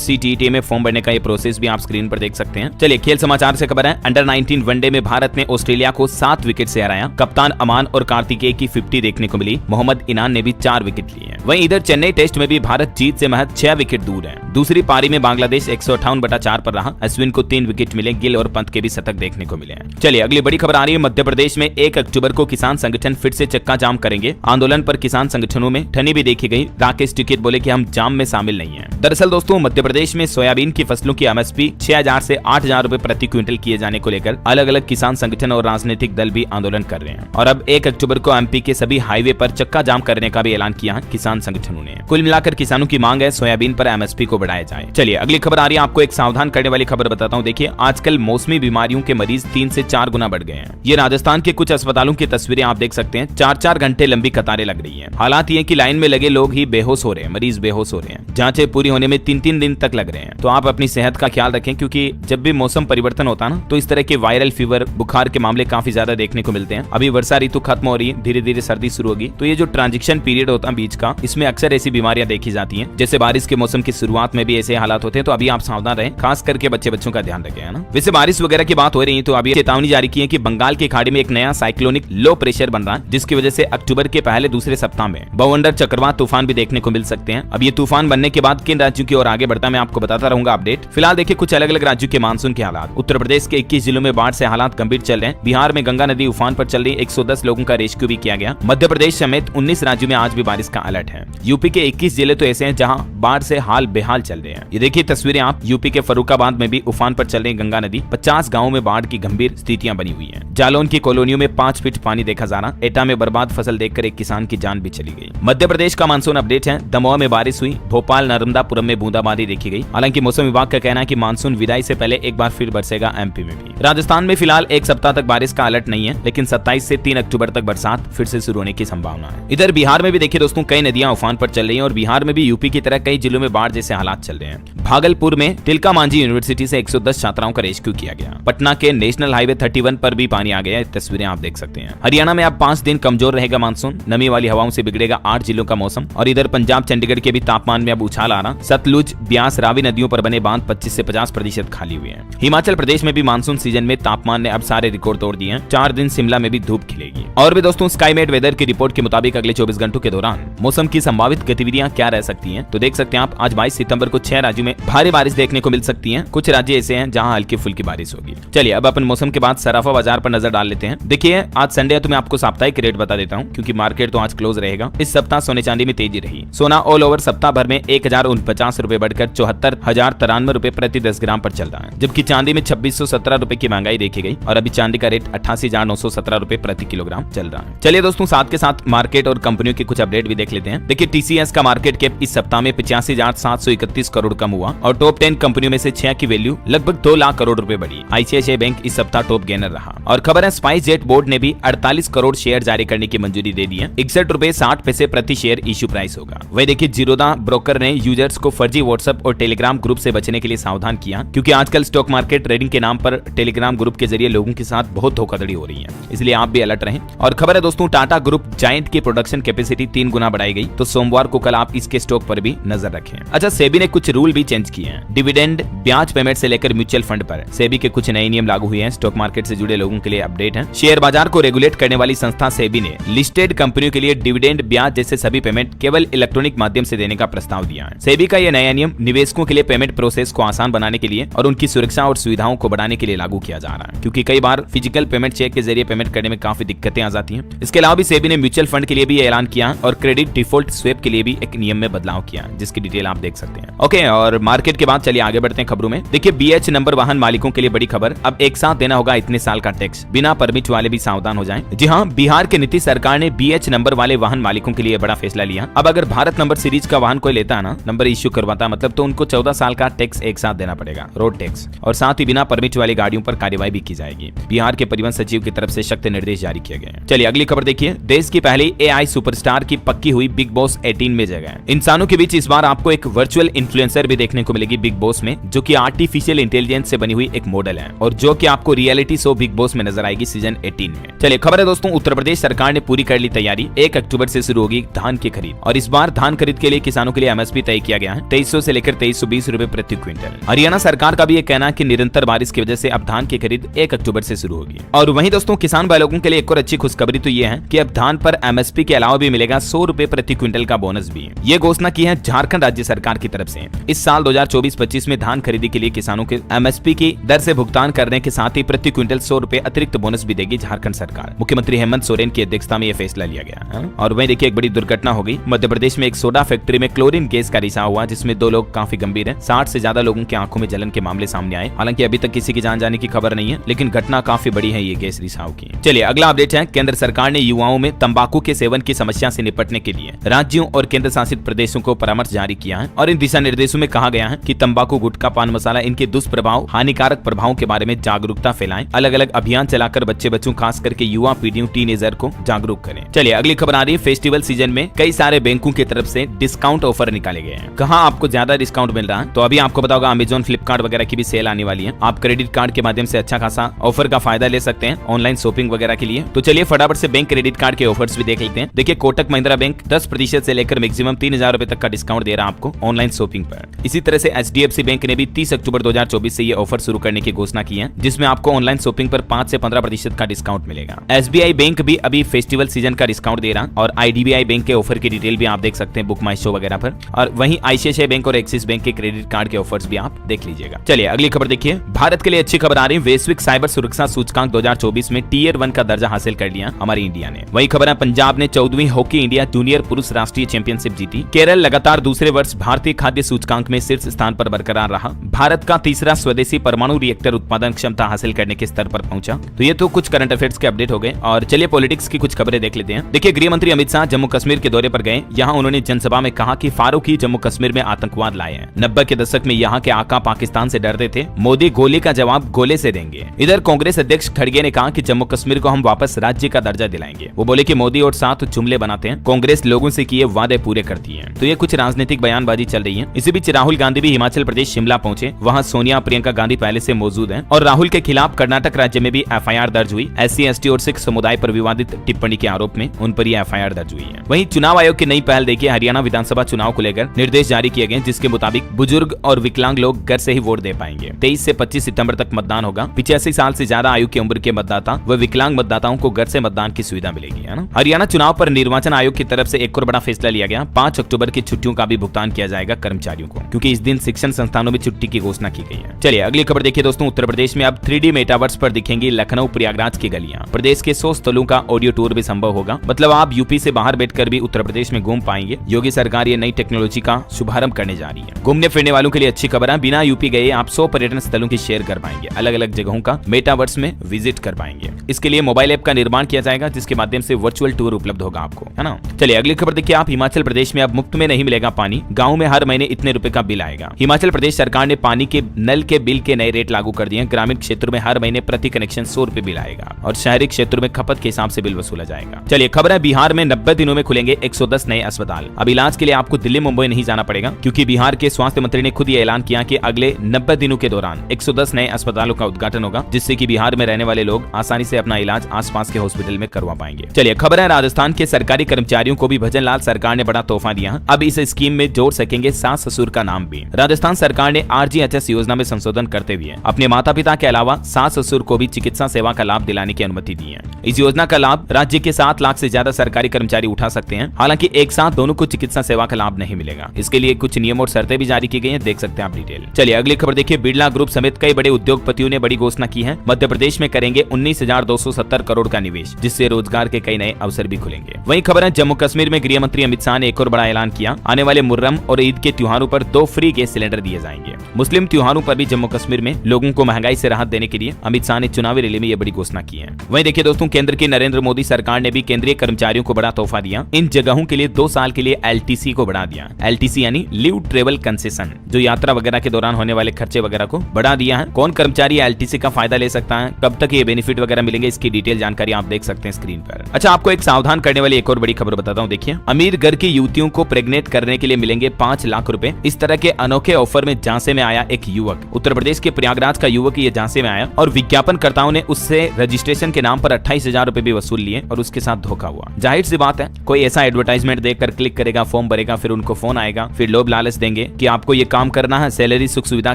CTET में फॉर्म भरने का ये प्रोसेस भी आप स्क्रीन पर देख सकते हैं। चलिए खेल समाचार से खबर है। अंडर 19 वनडे में भारत ने ऑस्ट्रेलिया को 7 विकेट से हराया। कप्तान अमान और कार्तिकेय की 50 देखने को मिली। मोहम्मद इनान ने भी 4 विकेट लिए। वहीं इधर चेन्नई टेस्ट में भी भारत जीत से महज 6 विकेट दूर है। दूसरी पारी में बांग्लादेश 158/4 पर रहा। अश्विन को 3 विकेट मिले। गिल और पंत के भी शतक देखने को मिले हैं। चलिए अगली बड़ी खबर आ रही है। मध्य प्रदेश में 1 अक्टूबर को किसान संगठन फिर से चक्का जाम करेंगे। आंदोलन पर किसान संगठनों में ठनी भी देखी गई। राकेश टिकैत बोले कि हम जाम में शामिल नहीं हैं। दरअसल दोस्तों मध्य प्रदेश में सोयाबीन की फसलों की MSP 6000 से 8000 रुपए प्रति क्विंटल किए जाने को लेकर अलग अलग किसान संगठन और राजनीतिक दल भी आंदोलन कर रहे हैं। और अब 1 अक्टूबर को MP के सभी हाईवे पर चक्का जाम करने का भी ऐलान किया है किसान संगठनों ने। कुल मिलाकर किसानों की मांग है सोयाबीन पर MSP को बढ़ाया जाए। चलिए अगली खबर आ रही है। आपको एक सावधान करने वाली खबर बताता हूँ। देखिए आजकल मौसमी बीमारियों के मरीज 3 से 4 गुना बढ़ गए हैं। ये राजस्थान के कुछ अस्पतालों की तस्वीरें आप देख सकते हैं। 4-4 घंटे लंबी कतारें लग रही हैं। हालात ये कि लाइन में लगे लोग ही बेहोश हो रहे हैं, मरीज बेहोश हो रहे हैं। जांचें पूरी होने में 3-3 दिन तक लग रहे हैं। तो आप अपनी सेहत का ख्याल रखें, क्योंकि जब भी मौसम परिवर्तन होता है ना तो इस तरह के वायरल फीवर, बुखार के मामले काफी ज्यादा देखने को मिलते हैं। अभी वर्षा ऋतु खत्म हो रही है, धीरे धीरे सर्दी शुरू होगी। तो ये जो ट्रांजिशन पीरियड होता है बीच का, इसमें अक्सर ऐसी बीमारियां देखी जाती हैं। जैसे बारिश के मौसम की शुरुआत में भी ऐसे हालात होते हैं। तो अभी आप सावधान रहें, खास करके बच्चों का ध्यान रखें, है ना। वैसे बारिश वगैरह की बात हो रही है तो अभी चेतावनी जारी की है कि बंगाल की खाड़ी में एक नया साइक्लोनिक लो प्रेशर बन रहा है, जिसकी वजह से अक्टूबर के पहले दूसरे सप्ताह में बवंडर चक्रवात तूफान भी देखने को मिल सकते हैं। अब ये तूफान बनने के बाद किन राज्यों की ओर आगे बढ़ता है मैं आपको बताता रहूंगा अपडेट। फिलहाल देखिए कुछ अलग अलग राज्यों के मानसून के हालात। उत्तर प्रदेश के 21 जिलों में बाढ़ से हालात गंभीर चल रहे हैं। बिहार में गंगा नदी उफान पर चल रही, 110 लोगों का रेस्क्यू भी किया गया। मध्य प्रदेश समेत 19 राज्यों में आज भी बारिश का अलर्ट है। यूपी के 21 जिले तो ऐसे हैं जहां बाढ़ से हाल बेहाल चल रहे हैं। ये देखिए तस्वीरें आप। यूपी के फर्रुखाबाद में भी उफान पर चल रही गंगा नदी। 50 गाँवों में बाढ़ की गंभीर स्थितियां बनी हुई है। जालौन की कॉलोनियों में 5 फीट पानी देखा जा रहा। एटा में बर्बाद फसल देखकर एक किसान की जान भी चली गई। मध्य प्रदेश का मानसून अपडेट है। दमोह में बारिश हुई। भोपाल नर्मदापुरम में बूंदाबांदी देखी गई। हालांकि मौसम विभाग का कहना है कि मानसून विदाई से पहले एक बार फिर बरसेगा MP में भी। राजस्थान में फिलहाल 1 सप्ताह तक बारिश का अलर्ट नहीं है, लेकिन 27 से 3 अक्टूबर तक बरसात फिर से शुरू होने की संभावना है। इधर बिहार में भी देखिए दोस्तों कई नदियां उफान पर चल रही हैं और बिहार में भी यूपी की तरह कई जिलों में बाढ़ जैसे हालात चल रहे हैं। भागलपुर में तिलका मांझी यूनिवर्सिटी से 110 छात्राओं का रेस्क्यू किया गया। पटना के नेशनल हाईवे 31 पर भी पानी आ गया। तस्वीरें आप देख सकते हैं। हरियाणा में अब 5 दिन कमजोर रहेगा मानसून। नमी वाली हवाओं से बिगड़ेगा 8 जिलों का मौसम। और इधर पंजाब चंडीगढ़ के भी तापमान में अब उछाल आ रहा। सतलुज, ब्यास, रावी नदियों पर बने बांध 25 से 50% खाली हुए हैं। हिमाचल प्रदेश में भी मानसून सीजन में तापमान ने अब सारे रिकॉर्ड तोड़ दिए हैं। 4 दिन शिमला में भी धूप खिलेगी। और भी दोस्तों स्काईमेट वेदर की रिपोर्ट के मुताबिक अगले 24 घंटों के दौरान मौसम की संभावित गतिविधियां क्या रह सकती हैं, तो देख सकते हैं आप। आज 22 सितंबर को 6 राज्यों में भारी बारिश देखने को मिल सकती है। कुछ राज्य ऐसे हैं जहां हल्की फुल्की बारिश होगी। चलिए अब अपन मौसम के बाद सराफा बाजार पर नजर डाल लेते हैं। देखिए आज संडे है तो मैं आपको साप्ताहिक रेट बता देता हूं, क्योंकि मार्केट तो आज क्लोज रहेगा। इस सप्ताह सोने चांदी में तेजी रही। सोना ऑल ओवर सप्ताह भर में 1049 रुपए बढ़कर 74,093 रुपए प्रति 10 ग्राम पर चल रहा है, जबकि चांदी में 2617 रुपए की महंगाई देखी गई और अभी चांदी का रेट 88,917 रुपए प्रति किलोग्राम चल रहा है। चलिए दोस्तों साथ के साथ मार्केट और कंपनियों के कुछ अपडेट भी देख लेते हैं। देखिए TCS का मार्केट कैप इस सप्ताह में 85,731 करोड़ कम हुआ और टॉप 10 कंपनियों में से 6 की वैल्यू लगभग 2 लाख करोड़ रुपए बढ़ी। ICICI बैंक इस सप्ताह टॉप गेनर रहा। और खबर है स्पाइस जेट बोर्ड ने भी 48 करोड़ शेयर जारी करने की मंजूरी दे दी है। 61 रुपए 60 पैसे प्रति शेयर इश्यू प्राइस होगा। वही देखिए जीरोधा ब्रोकर ने यूजर्स को फर्जी व्हाट्सएप और टेलीग्राम ग्रुप से बचने के लिए सावधान किया, क्योंकि आजकल स्टॉक मार्केट ट्रेडिंग के नाम पर टेलीग्राम ग्रुप के जरिए लोगों के साथ बहुत धोखाधड़ी हो रही है, इसलिए आप भी अलर्ट रहें। और खबर है दोस्तों टाटा ग्रुप जायंट की प्रोडक्शन कैपेसिटी 3 गुना बढ़ाई गई, तो सोमवार को कल आप इसके स्टॉक पर भी नजर रखें। अच्छा सेबी ने कुछ रूल भी चेंज किए हैं। डिविडेंड, ब्याज पेमेंट से लेकर म्यूचुअल फंड पर सेबी के कुछ नए नियम लागू हुए हैं। स्टॉक मार्केट से जुड़े लोगों के लिए अपडेट है। शेयर बाजार को रेगुलेट करने वाली संस्था सेबी ने लिस्टेड कंपनियों के लिए डिविडेंड, ब्याज जैसे सभी पेमेंट केवल इलेक्ट्रॉनिक माध्यम से देने का प्रस्ताव दिया है। सेबी का यह नया नियम निवेशकों के लिए पेमेंट प्रोसेस को आसान बनाने के लिए और उनकी सुरक्षा और सुविधाओं को बढ़ाने के लिए लागू किया जा रहा है, क्योंकि कई बार फिजिकल पेमेंट चेक के जरिए पेमेंट करने में काफी दिक्कतें आ जाती हैं। इसके अलावा भी सेबी ने म्यूचुअल फंड के लिए भी ऐलान किया और क्रेडिट डिफॉल्ट स्वैप के लिए भी एक नियम में बदलाव किया, जिसकी डिटेल आप देख सकते हैं। ओके और मार्केट के बाद चलिए आगे बढ़ते हैं खबरों में। देखिए BH नंबर वाहन मालिकों के लिए बड़ी खबर, अब एक साथ देना होगा इतने साल का टैक्स। बिना परमिट वाले भी सावधान हो जाएं। जी हां, बिहार के नीतीश सरकार ने BH नंबर वाले वाहन मालिकों के लिए बड़ा फैसला लिया। अब अगर भारत नंबर सीरीज का वाहन कोई लेता है ना, नंबर इश्यू करवाता मतलब, तो उनको 14 साल का टैक्स एक साथ देना पड़ेगा, रोड टैक्स, और साथ ही बिना परमिट वाली गाड़ियों पर कार्रवाई भी की जाएगी। बिहार के परिवहन सचिव की तरफ से सख्त निर्देश जारी किए गए। चलिए अगली खबर देखिए। देश की पहली AI सुपरस्टार की पक्की हुई बिग बॉस 18 में जगह। इंसानों के बीच इस बार आपको एक वर्चुअल इन्फ्लुएंसर भी देखने देखने को मिलेगी बिग बॉस में, जो कि आर्टिफिशियल इंटेलिजेंस से बनी हुई एक मॉडल है और जो कि आपको रियलिटी शो बिग बॉस में नजर आएगी सीजन 18 में। चलिए खबर है दोस्तों, उत्तर प्रदेश सरकार ने पूरी कर ली तैयारी। 1 अक्टूबर से शुरू होगी धान की खरीद और इस बार धान खरीद के लिए किसानों के लिए एमएसपी तय किया गया है 2300 से लेकर 2320 रुपए प्रति क्विंटल। हरियाणा सरकार का भी ये कहना है कि निरंतर बारिश की वजह से अब धान की खरीद 1 अक्टूबर से शुरू होगी। और वहीं दोस्तों किसान भाई लोगों के लिए एक और अच्छी खुशखबरी तो ये है कि अब धान पर एमएसपी के अलावा भी मिलेगा 100 रुपए प्रति क्विंटल का बोनस भी। ये घोषणा की है झारखंड राज्य सरकार की तरफ से। इस साल 2024-25 में धान खरीदी के लिए किसानों के एमएसपी की दर से भुगतान करने के साथ ही प्रति क्विंटल 100 रुपए अतिरिक्त बोनस भी देगी झारखंड सरकार। मुख्यमंत्री हेमंत सोरेन की अध्यक्षता में यह फैसला लिया गया। और वहीं देखिए एक बड़ी दुर्घटना हो गई। मध्य प्रदेश में एक सोडा फैक्ट्री में क्लोरीन गैस का रिसाव हुआ, जिसमें 2 लोग काफी गंभीर हैं। 60 से ज्यादा लोगों की आंखों में जलन के मामले सामने आए। हालांकि अभी तक किसी की जान जाने की खबर नहीं है, लेकिन घटना काफी बड़ी है ये गैस रिसाव की। चलिए अगला अपडेट है, केंद्र सरकार ने युवाओं में तंबाकू के सेवन की समस्या से निपटने के लिए राज्यों और केंद्र शासित प्रदेशों को परामर्श जारी किया है। और इन दिशा निर्देशों में कहा गया है कि तंबाकू, गुटखा, पान मसाला, इनके दुष्प्रभाव, हानिकारक प्रभावों के बारे में जागरूकता फैलाएं। अलग अलग अभियान चलाकर बच्चों खास करके युवा पीढ़ियों, टीनेजर को जागरूक करें। चलिए अगली खबर आ रही है, फेस्टिवल सीजन में कई सारे बैंकों की तरफ से डिस्काउंट ऑफर निकाले गए हैं। कहाँ आपको ज्यादा डिस्काउंट मिल रहा है, तो अभी आपको पता होगा अमेजॉन, फ्लिपकार्ट वगैरह की भी सेल आने वाली है। आप क्रेडिट कार्ड के माध्यम से अच्छा खासा ऑफर का फायदा ले सकते हैं ऑनलाइन शॉपिंग वगैरह के लिए। तो चलिए फटाफट से बैंक क्रेडिट कार्ड के ऑफर्स भी देख लेते हैं। देखिए कोटक महिंद्रा बैंक 10% से लेकर मैक्सिमम 3000 रुपए तक का डिस्काउंट दे रहा है आपको ऑनलाइन शॉपिंग पर। इसी तरह से एचडीएफसी बैंक ने भी 30 अक्टूबर 2024 से ये ऑफर शुरू करने की घोषणा की है, जिसमें आपको ऑनलाइन शॉपिंग पर 5 से 15% का डिस्काउंट मिलेगा। एसबीआई बैंक भी अभी फेस्टिवल सीजन का डिस्काउंट दे रहा और आईडीबीआई बैंक के ऑफर की डिटेल भी आप देख सकते हैं बुक माई शो वगैरह पर। और वहीं आईसीआईसीआई बैंक और एक्सिस बैंक के क्रेडिट कार्ड के ऑफर्स भी आप देख लीजिएगा। चलिए अगली खबर देखिए, भारत के लिए अच्छी खबर आ रही है। वैश्विक साइबर सुरक्षा सूचकांक 2024 में टियर 1 का दर्जा हासिल कर लिया हमारी इंडिया ने। वही खबर है, पंजाब ने 14वीं हॉकी इंडिया जूनियर पुरुष राष्ट्रीय चैंपियनशिप जीती। केरल लगातार दूसरे वर्ष भारतीय खाद्य सूचकांक में शीर्ष स्थान पर बरकरार रहा। भारत का तीसरा स्वदेशी परमाणु रिएक्टर उत्पादन क्षमता हासिल करने के स्तर पर पहुंचा। तो ये तो कुछ करंट अफेयर्स के अपडेट हो गए। और चलिए पॉलिटिक्स की कुछ खबरें देख लेते हैं। देखिए गृह मंत्री अमित शाह जम्मू कश्मीर के दौरे पर गए। यहाँ उन्होंने जनसभा में कहा कि फारूकी जम्मू कश्मीर में आतंकवाद लाए हैं। 90 के दशक में यहाँ के आका पाकिस्तान से डरते थे, मोदी गोली का जवाब गोले से देंगे। इधर कांग्रेस अध्यक्ष खड़गे ने कहा कि जम्मू कश्मीर को हम वापस राज्य का दर्जा दिलाएंगे। वो बोले कि मोदी और साथ जुमले बनाते हैं, कांग्रेस लोगों से किए वादे पूरे करती है। तो ये कुछ राजनीतिक बयानबाजी चल रही है। इसी बीच राहुल गांधी भी हिमाचल प्रदेश शिमला पहुंचे। वहाँ सोनिया, प्रियंका गांधी पहले से मौजूद हैं। और राहुल के खिलाफ कर्नाटक राज्य में भी एफआईआर दर्ज हुई। SC, ST और सिख समुदाय पर विवादित टिप्पणी के आरोप में उन पर एफआईआर दर्ज हुई है। वहीं चुनाव आयोग की नई पहल देखिए, हरियाणा विधानसभा चुनाव को लेकर निर्देश जारी किए गए, जिसके मुताबिक बुजुर्ग और विकलांग लोग घर से ही वोट दे पाएंगे। 23 से 25 सितंबर तक मतदान होगा। 85 साल से ज्यादा आयु की उम्र के मतदाता व विकलांग मतदाताओं को घर से मतदान की सुविधा मिलेगी, है ना। हरियाणा चुनाव पर निर्वाचन आयोग की तरफ से एक और बड़ा फैसला लिया गया। 5 अक्टूबर की छुट्टियों का भी भुगतान किया जाएगा कर्मचारियों को, क्योंकि इस दिन शिक्षण संस्थानों में छुट्टी की घोषणा की गई है। चलिए अगली खबर देखिए दोस्तों, उत्तर प्रदेश में अब 3D मेटावर्स पर दिखेंगी लखनऊ प्रयागराज की गलियां। प्रदेश के 100 स्थलों का ऑडियो टूर भी संभव होगा। मतलब आप यूपी से बाहर बैठकर भी उत्तर प्रदेश में घूम पाएंगे। योगी सरकार ये नई टेक्नोलॉजी का शुभारंभ करने जा रही है। घूमने फिरने वालों के लिए अच्छी खबर है, बिना यूपी गए आप 100 पर्यटन स्थलों की शेयर कर पाएंगे। अलग अलग जगहों का मेटावर्स में विजिट कर पाएंगे। इसके लिए मोबाइल ऐप का निर्माण किया जाएगा, जिसके माध्यम से वर्चुअल टूर उपलब्ध होगा आपको, है ना। चलिए अगली खबर देखिए, आप हिमाचल प्रदेश में अब मुफ्त में नहीं मिलेगा पानी। गाँव में हर महीने इतने रुपए का बिल आएगा। हिमाचल प्रदेश सरकार ने पानी के नल के बिल के नए रेट लागू कर दिए हैं। ग्रामीण क्षेत्रों में हर महीने प्रति कनेक्शन 100 रुपए बिल आएगा और शहरी क्षेत्रों में खपत के हिसाब से बिल वसूला जाएगा। चलिए खबर है, बिहार में 90 दिनों में खुलेंगे 110 नए अस्पताल। अब इलाज के लिए आपको दिल्ली मुंबई नहीं जाना पड़ेगा, क्योंकि बिहार के स्वास्थ्य मंत्री ने खुद ये ऐलान किया कि अगले 90 दिनों के दौरान 110 नए अस्पतालों का उद्घाटन होगा, जिससे कि बिहार में रहने वाले लोग आसानी से अपना इलाज आसपास के हॉस्पिटल में करवा पाएंगे। चलिए खबर है, राजस्थान के सरकारी कर्मचारियों को भी भजनलाल सरकार ने बड़ा तोहफा दिया। अब इस स्कीम में जोड़ सकेंगे सास ससुर का नाम भी। राजस्थान सरकार ने RGHS योजना में संशोधन करते हुए अपने माता पिता के अलावा सास ससुर को भी चिकित्सा सेवा का लाभ दिलाने की अनुमति दी है। इस योजना का लाभ राज्य के 7 लाख से ज्यादा सरकारी कर्मचारी उठा सकते हैं। हालांकि एक साथ दोनों को चिकित्सा सेवा का लाभ नहीं मिलेगा। इसके लिए कुछ नियम और शर्तें भी जारी की गई हैं, देख सकते हैं आप डिटेल। चलिए अगली खबर देखिए, बिरला ग्रुप समेत कई बड़े उद्योगपतियों ने बड़ी घोषणा की है। मध्य प्रदेश में करेंगे 19,270 करोड़ का निवेश, जिससे रोजगार के कई नए अवसर भी खुलेंगे। वहीं खबर है, जम्मू कश्मीर में गृह मंत्री अमित शाह ने एक और बड़ा ऐलान किया। आने वाले मुहर्रम और ईद के त्योहारों पर 2 फ्री गैस सिलेंडर दिए जाएंगे। मुस्लिम त्योहारों पर भी जम्मू कश्मीर में लोगों को महंगाई से राहत देने के लिए अमित शाह ने चुनावी रैली में यह बड़ी घोषणा की है। वहीं देखिए दोस्तों, केंद्र की नरेंद्र मोदी सरकार ने भी केंद्रीय कर्मचारियों को बड़ा तोहफा दिया। इन जगहों के लिए 2 साल के लिए LTC को बढ़ा दिया। LTC यानी लीव ट्रेवल कंसेशन, जो यात्रा वगैरह के दौरान होने वाले खर्चे वगैरह को बढ़ा दिया है। कौन कर्मचारी LTC का फायदा ले सकता है, कब तक ये बेनिफिट वगैरह मिलेंगे, इसकी डिटेल जानकारी आप देख सकते हैं स्क्रीन पर। अच्छा, आपको एक सावधान करने वाली एक और बड़ी खबर बताता हूँ। देखिए, अमीर घर की युवतियों को प्रेग्नेंट करने के लिए मिलेंगे 5 लाख रुपए। इस तरह तरह के अनोखे ऑफर में झांसे में आया एक युवक। उत्तर प्रदेश के प्रयागराज का युवक ये झांसे में आया और विज्ञापनकर्ताओं ने उससे रजिस्ट्रेशन के नाम पर 28,000 रुपए भी वसूल लिए और उसके साथ धोखा हुआ। जाहिर सी बात है, कोई ऐसा एडवर्टाइजमेंट देखकर क्लिक करेगा, फॉर्म भरेगा, फिर उनको फोन आएगा, फिर लोभ लालच देंगे कि आपको ये काम करना है, सैलरी सुख सुविधा